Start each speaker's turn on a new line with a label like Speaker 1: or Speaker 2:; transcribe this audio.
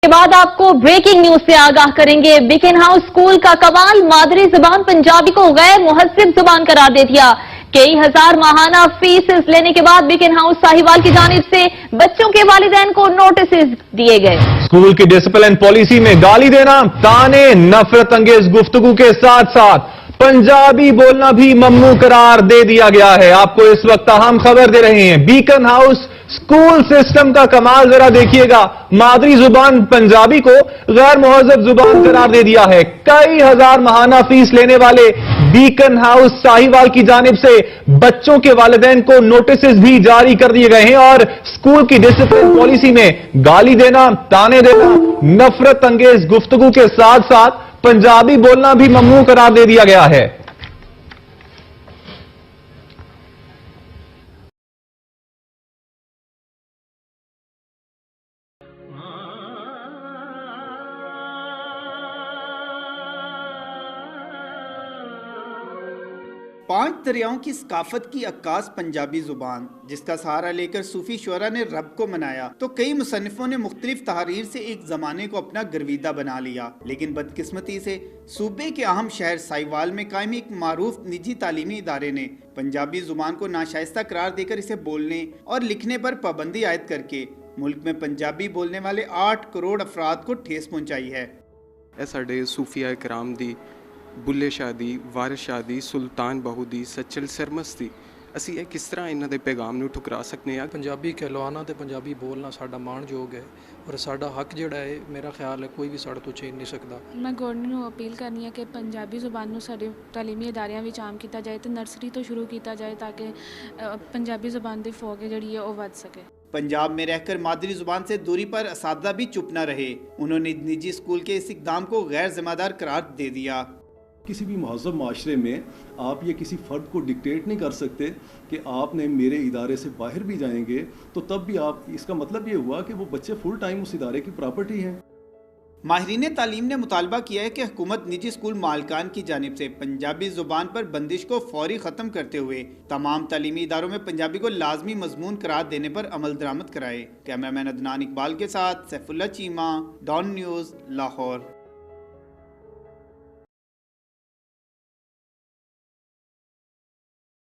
Speaker 1: के बाद आपको ब्रेकिंग न्यूज से आगाह करेंगे। बिकन हाउस स्कूल का कमाल, मादरी जुबान पंजाबी को गैर मुहज्जिब जुबान करार दे दिया। कई हजार माहाना फीस लेने के बाद बिकन हाउस साहिवाल की जानिब से बच्चों के वालिदैन को नोटिस दिए गए।
Speaker 2: स्कूल की डिसिप्लिन पॉलिसी में गाली देना, ताने, नफरत अंगेज गुफ्तगू के साथ साथ पंजाबी बोलना भी ममनू करार दे दिया गया है। आपको इस वक्त अहम खबर दे रहे हैं। बीकन हाउस स्कूल सिस्टम का कमाल जरा देखिएगा। मादरी जुबान पंजाबी को गैर मुहज्जब जुबान करार दे दिया है। कई हजार माहाना फीस लेने वाले बीकन हाउस साहिवाल की जानिब से बच्चों के वालिदैन को नोटिस भी जारी कर दिए गए हैं और स्कूल की डिसिप्लिन पॉलिसी में गाली देना, ताने देना, नफरत अंगेज गुफ्तगू के साथ साथ पंजाबी बोलना भी ममनू करार दे दिया गया है।
Speaker 3: पांच दरियाओं की सकाफत की अक्कास पंजाबी जुबान, जिसका सहारा लेकर सूफी शुअरा ने रब को मनाया, तो कई मुसन्निफों ने मुख्तलिफ तहरीर से एक जमाने को अपना गर्विदा बना लिया। लेकिन बदकिस्मती से सूबे के अहम शहर साहिवाल में कायम एक मारूफ निजी तालीमी इदारे ने पंजाबी जुबान को नाशाइस्ता करार देकर इसे बोलने और लिखने पर पाबंदी आयद करके मुल्क में पंजाबी बोलने वाले 8 करोड़ अफराद को ठेस पहुंचाई है।
Speaker 4: साडे सूफिया कराम दी बुल्ले शाह दी, वारिस शाह दी, सुल्तान बहू दी, सच्चल सरमस दी, ਅਸੀਂ ਇਹ ਕਿਸ ਤਰ੍ਹਾਂ ਇਹਨਾਂ ਦੇ ਪੈਗਾਮ ਨੂੰ ਠੁਕਰਾ ਸਕਨੇ ਆ।
Speaker 5: ਪੰਜਾਬੀ ਕਹਿਲਵਾਨਾ ਤੇ ਪੰਜਾਬੀ ਬੋਲਣਾ ਸਾਡਾ ਮਾਣਯੋਗ ਹੈ ਔਰ ਸਾਡਾ ਹੱਕ ਜਿਹੜਾ ਹੈ, ਮੇਰਾ ਖਿਆਲ ਹੈ ਕੋਈ ਵੀ ਸਾਡੇ ਤੋਂ ਛੀਨ ਨਹੀਂ ਸਕਦਾ।
Speaker 6: ਮੈਂ ਗਵਰਨਮੈਂਟ ਨੂੰ ਅਪੀਲ ਕਰਨੀ ਹੈ ਕਿ ਪੰਜਾਬੀ ਜ਼ੁਬਾਨ ਨੂੰ ਸਾਡੇ ਤਾਲੀਮੀ ਅਦਾਰਿਆਂ ਵਿੱਚ ਆਮ ਕੀਤਾ ਜਾਏ ਤੇ ਨਰਸਰੀ ਤੋਂ ਸ਼ੁਰੂ ਕੀਤਾ ਜਾਏ ਤਾਂ ਕਿ ਪੰਜਾਬੀ ਜ਼ੁਬਾਨ ਦੀ ਫੌਗ ਜਿਹੜੀ ਹੈ ਉਹ ਵੱਧ ਸਕੇ।
Speaker 3: पंजाब में रहकर मादरी जुबान से दूरी पर असातिज़ा भी चुप न रहे। उन्होंने निजी स्कूल के इस इक़दाम को गैर जिम्मेदार करार दे दिया।
Speaker 7: किसी भी महज़ब माशरे में आप ये किसी फ़र्द को डिक्टेट नहीं कर सकते कि आपने मेरे इदारे से बाहर भी जाएंगे तो तब भी आप, इसका मतलब ये हुआ कि वो बच्चे फुल टाइम उस इदारे की प्रॉपर्टी हैं।
Speaker 3: माहिरीन तालीम ने मुतालबा किया है कि हुकूमत निजी स्कूल मालकान की जानिब से पंजाबी जुबान पर बंदिश को फौरी ख़त्म करते हुए तमाम तालीमी इदारों में पंजाबी को लाजमी मजमून करार देने पर अमल दरामद कराए। कैमरामैन अदनान इकबाल के साथ सैफुल्लाह चीमा, डॉन न्यूज़, लाहौर।